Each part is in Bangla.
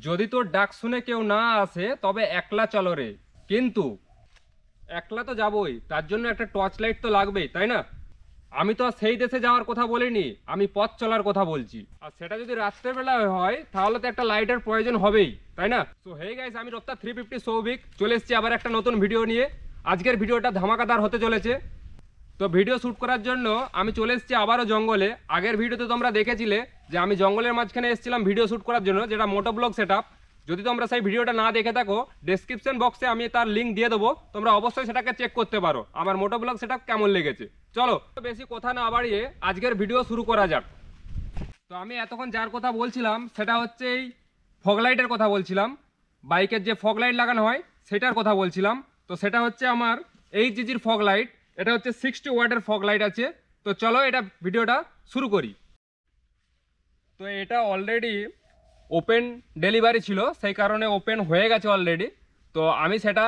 যদি তোর ডাক শুনে কেউ না আসে তবে একলা চলো রে। কিন্তু একলা তো যাবই, তার জন্য একটা টর্চ লাইট তো লাগবেই, তাই না? আমি তো আর সেই দেশে যাওয়ার কথা বলিনি, আমি পথ চলার কথা বলছি। আর সেটা যদি রাত্রেবেলা হয় তাহলে তো একটা লাইটের প্রয়োজন হবেই, তাই না? সো হে গাইস, আমি রপ্তা 350 সৌভিক চলে এসেছি আবার একটা নতুন ভিডিও নিয়ে। আজকের ভিডিওটা ধামাকাদার হতে চলেছে। তো ভিডিও শ্যুট করার জন্য আমি চলে এসেছি আবারও জঙ্গলে। আগের ভিডিওতে তোমরা দেখেছিলে যে আমি জঙ্গলের মাঝখানে এসেছিলাম ভিডিও শ্যুট করার জন্য, যেটা মোটো ব্লগ সেটআপ। যদি তোমরা সেই ভিডিওটা না দেখে থাকো, ডেসক্রিপশন বক্সে আমি তার লিঙ্ক দিয়ে দেবো, তোমরা অবশ্যই সেটাকে চেক করতে পারো আমার মোটো ব্লগ সেটআপ কেমন লেগেছে। চলো বেশি কথা না বাড়িয়ে আজকের ভিডিও শুরু করা যাক। তো আমি এতক্ষণ যার কথা বলছিলাম সেটা হচ্ছে এই ফগ লাইটের কথা বলছিলাম, বাইকের যে ফগ লাইট লাগানো হয় সেটার কথা বলছিলাম। তো সেটা হচ্ছে আমার এইচজিজির ফগ লাইট। এটা হচ্ছে 60 ওয়াটের ফগ লাইট আছে। তো চলো এটা ভিডিওটা শুরু করি। তো এটা অলরেডি ওপেন ডেলিভারি ছিল, সেই কারণে ওপেন হয়ে গেছে অলরেডি। তো আমি সেটা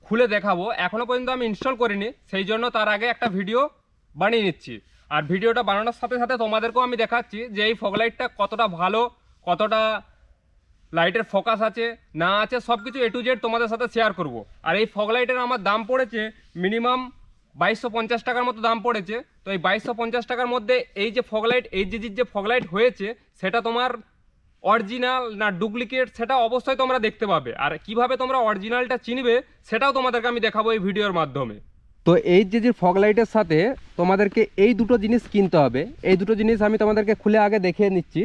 খুলে দেখাবো, এখনও পর্যন্ত আমি ইনস্টল করিনি, সেই জন্য তার আগে একটা ভিডিও বানিয়ে নিচ্ছি। আর ভিডিওটা বানানোর সাথে সাথে তোমাদেরকেও আমি দেখাচ্ছি যে এই ফগ লাইটটা কতটা ভালো, কতটা লাইটের ফোকাস আছে না আছে, সব কিছু এ টু জেড তোমাদের সাথে শেয়ার করব। আর এই ফগ লাইটের আমার দাম পড়েছে মিনিমাম 2250 টাকার মতো দাম পড়েছে। তো এই 2250 টাকার মধ্যে এই যে ফগ লাইট, এইচজিজির যে ফগ লাইট হয়েছে সেটা তোমার অরিজিনাল না ডুপ্লিকেট সেটা অবশ্যই তোমরা দেখতে পাবে। আর কিভাবে তোমরা অরিজিনালটা চিনবে সেটাও তোমাদেরকে আমি দেখাবো এই ভিডিওর মাধ্যমে। তো এইচজিজির ফগ লাইটের সাথে তোমাদেরকে এই দুটো জিনিস কিনতে হবে। এই দুটো জিনিস আমি তোমাদেরকে খুলে আগে দেখিয়ে নিচ্ছি।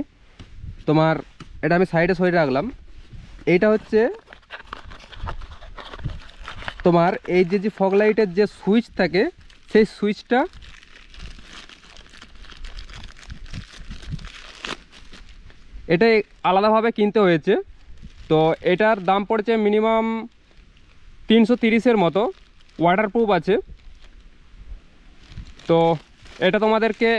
তোমার এটা আমি সাইডে সরিয়ে রাখলাম। এইটা হচ্ছে তোমার এইচজিজি ফগ লাইটের যে সুইচ থাকে সেই সুইচটা, এটাই আলাদাভাবে কিনতে হয়েছে। তো এটার দাম পড়েছে মিনিমাম 330-এর মতো, ওয়াটারপ্রুফ আছে। তো এটা তোমাদেরকে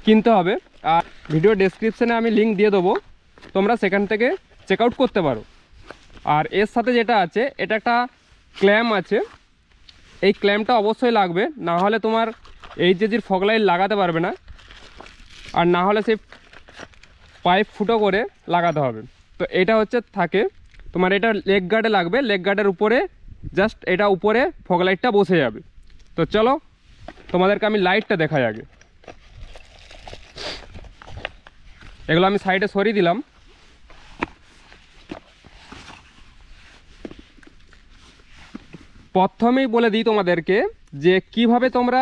কিনতে হবে। আর ভিডিও ডেসক্রিপশানে আমি লিঙ্ক দিয়ে দেবো, তোমরা সেখান থেকে চেক আউট করতে পারো। আর এর সাথে যেটা আছে এটা একটা ক্ল্যাম্প আছে, এই ক্ল্যাম্পটা অবশ্যই লাগবে, না হলে তোমার এইচজিজির ফগ লাইট লাগাতে পারবে না। আর না হলে সেই পাইপ ফুটো করে লাগাতে হবে। তো এটা হচ্ছে থাকে তোমার, এটা লেগ গার্ডে লাগবে, লেগ গার্ডের উপরে জাস্ট এটা উপরে ফগ লাইটটা বসে যাবে। তো চলো তোমাদেরকে আমি লাইটটা দেখাই আগে। এগুলো আমি সাইডে সরিয়ে দিলাম। প্রথমেই বলে দিই তোমাদেরকে যে কিভাবে তোমরা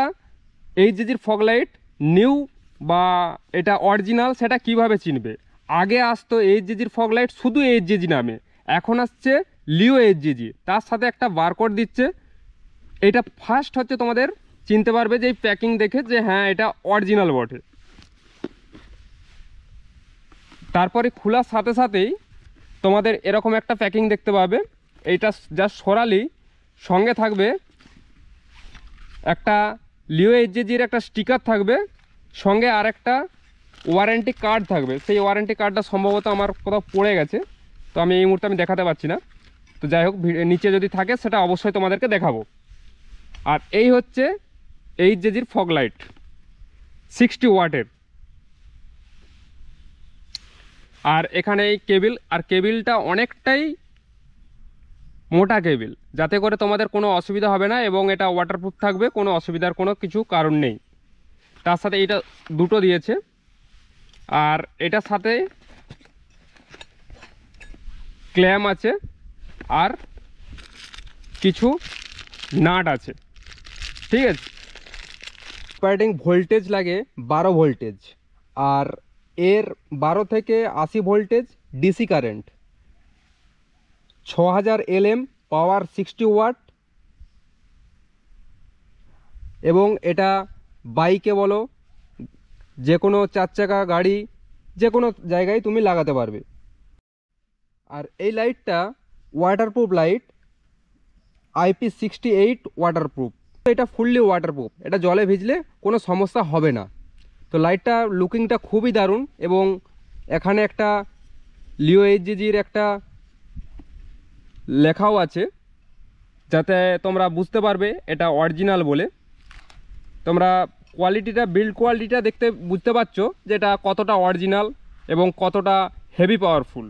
এইচজিজির ফগ লাইট নিউ বা এটা অরিজিনাল সেটা কিভাবে চিনবে। আগে আসতো এইচজিজির ফগ লাইট শুধু এইচজিজি নামে, এখন আসছে লিও এইচজিজি, তার সাথে একটা বারকোড দিচ্ছে। এটা ফার্স্ট হচ্ছে তোমাদের চিনতে পারবে যে এই প্যাকিং দেখে যে হ্যাঁ এটা অরিজিনাল বটে। তারপরে খোলার সাথে সাথেই তোমাদের এরকম একটা প্যাকিং দেখতে পাবে। এইটা জাস্ট সরালি সঙ্গে থাকবে একটা লিও এইচজিজির একটা স্টিকার থাকবে, সঙ্গে আর একটা ওয়ারেন্টি কার্ড থাকবে। সেই ওয়ারেন্টি কার্ডটা সম্ভবত আমার কোথাও পড়ে গেছে, তো আমি এই মুহূর্তে আমি দেখাতে পারছি না। তো যাই হোক, নিচে যদি থাকে সেটা অবশ্যই তোমাদেরকে দেখাবো। আর এই হচ্ছে এইচজিজির ফগ লাইট 60 ওয়াটের। আর এখানে এই কেবিল, আর কেবিলটা অনেকটাই মোটা কেবিল, যাতে করে তোমাদের কোনো অসুবিধা হবে না, এবং এটা ওয়াটারপ্রুফ থাকবে, কোনো অসুবিধার কোনো কিছু কারণ নেই। তার সাথে এটা দুটো দিয়েছে। আর এটার সাথে ক্ল্যাম্প আছে আর কিছু নাট আছে, ঠিক আছে। অপারেটিং ভোল্টেজ লাগে 12 ভোল্টেজ, আর এর 12 থেকে 80 ভোল্টেজ ডিসি কারেন্ট, 6000 LM পাওয়ার 60 ওয়াট। এবং এটা বাইকে বলো, যে কোনো 4 চাকা গাড়ি, যে কোনো জায়গায় তুমি লাগাতে পারবে। আর এই লাইটটা ওয়াটারপ্রুফ লাইট, IP68 ওয়াটারপ্রুফ। এটা ফুললি ওয়াটারপ্রুফ, এটা জলে ভিজলে কোনো সমস্যা হবে না। তো লাইটটা লুকিংটা খুবই দারুণ, এবং এখানে একটা লিও এইচজিজির একটা লেখাও আছে, যাতে তোমরা বুঝতে পারবে এটা অরিজিনাল বলে। তোমরা কোয়ালিটিটা, বিল্ড কোয়ালিটিটা দেখতে বুঝতে পারছো যে এটা কতটা অরিজিনাল এবং কতটা হেভি পাওয়ারফুল।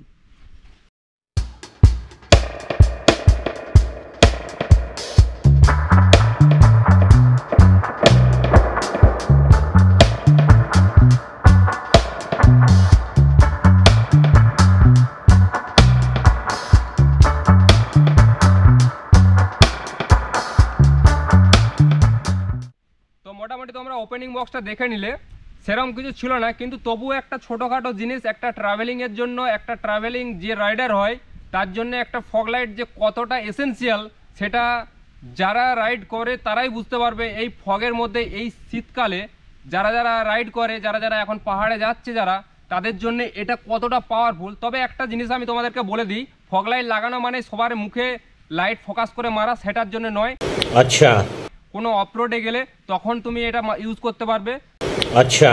বক্সটা দেখে নিলে সেরকম কিছু ছিল না, কিন্তু তবুও একটা ছোটোখাটো জিনিস একটা ট্রাভেলিংয়ের জন্য, একটা ট্রাভেলিং যে রাইডার হয় তার জন্য একটা ফগ লাইট যে কতটা এসেনশিয়াল সেটা যারা রাইড করে তারাই বুঝতে পারবে। এই ফগের মধ্যে এই শীতকালে যারা যারা রাইড করে, যারা যারা এখন পাহাড়ে যাচ্ছে যারা, তাদের জন্য এটা কতটা পাওয়ারফুল। তবে একটা জিনিস আমি তোমাদেরকে বলে দিই, ফগ লাইট লাগানো মানে সবার মুখে লাইট ফোকাস করে মারা সেটার জন্য নয়। আচ্ছা। কোনো অফরোডে গেলে তখন তুমি এটা ইউজ করতে পারবে। আচ্ছা।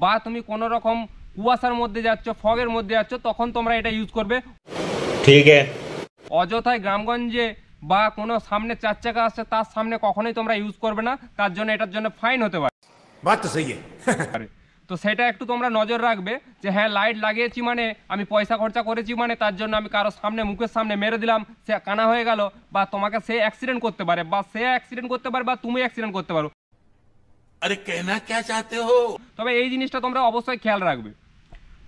বা তুমি কোনো রকম কুয়াশার মধ্যে যাচ্ছ, ফগের মধ্যে যাচ্ছ, তখন তোমরা এটা ইউজ করবে। ঠিক আছে। অযথায় গ্রামগঞ্জে বা কোনো সামনে 4 চাকা আসছে তার সামনে কখনোই তোমরা ইউজ করবে না, তার জন্য এটার জন্য ফাইন হতে পারে। বাত তো সহি তো সেটা একটু তোমরা নজর রাখবে যে হ্যাঁ লাইট লাগিয়েছি মানে আমি পয়সা খরচা করেছি মানে তার জন্য আমি কারো সামনে মুখের সামনে মেরে দিলাম, সে কানা হয়ে গেল, বা তোমাকে সে অ্যাক্সিডেন্ট করতে পারে, বা সে অ্যাক্সিডেন্ট করতে পারে, বা তুমি অ্যাক্সিডেন্ট করতে পারো। আরে কেনা কে চাতে হো। তবে এই জিনিসটা তোমরা অবশ্যই খেয়াল রাখবে।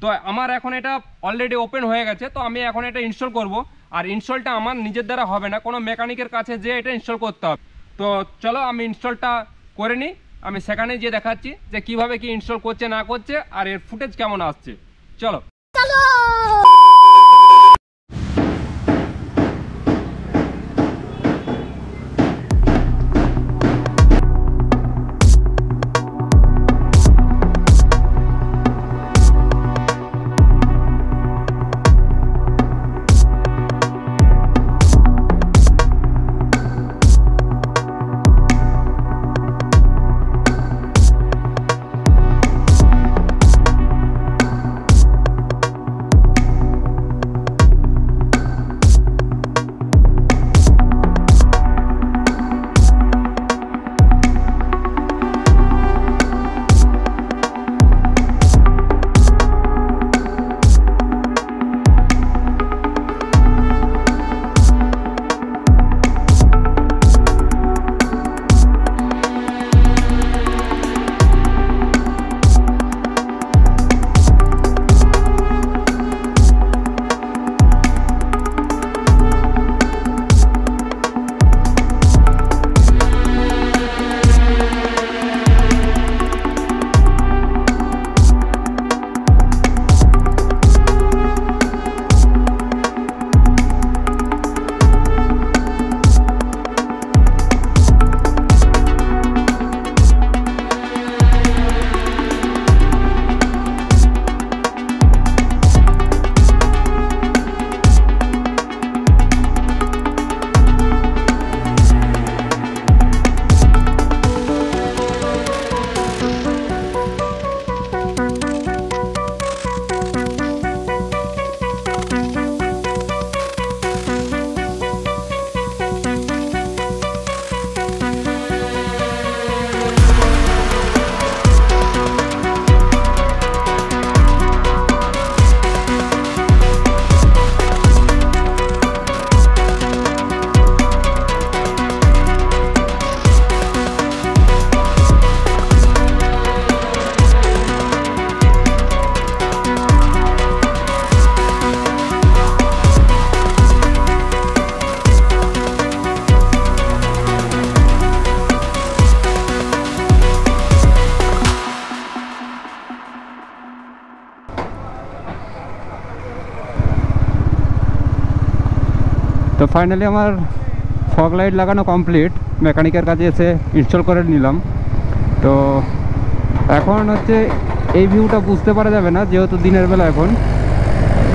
তো আমার এখন এটা অলরেডি ওপেন হয়ে গেছে, তো আমি এখন এটা ইনস্টল করব। আর ইনস্টলটা আমার নিজের দ্বারা হবে না, কোনো মেকানিকের কাছে যে এটা ইনস্টল করতে হবে। তো চলো আমি ইনস্টলটা করে নিই, আমি সেখানে গিয়ে দেখাচ্ছি যে কিভাবে কি ইনস্টল করছে না করছে আর এর ফুটেজ কেমন আসছে। চলো। তো ফাইনালি আমার ফগ লাইট লাগানো কমপ্লিট, মেকানিকের কাছে এসে ইনস্টল করে নিলাম। তো এখন হচ্ছে এই ভিউটা বুঝতে পারা যাবে না যেহেতু দিনের বেলা, এখন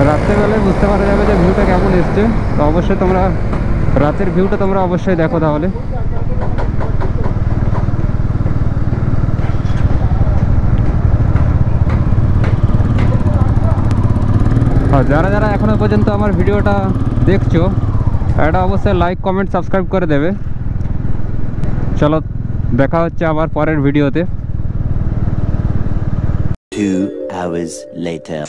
রাত্রেবেলায় বুঝতে পারা যাবে যে ভিউটা কেমন এসছে। তো অবশ্যই তোমরা রাতের ভিউটা তোমরা অবশ্যই দেখো তাহলে। আর যারা যারা এখনো পর্যন্ত আমার ভিডিওটা দেখছো এটা অবশ্যই লাইক কমেন্ট সাবস্ক্রাইব করে দেবে। চলো দেখা হচ্ছে আবার পরের ভিডিওতে। 2 hours later.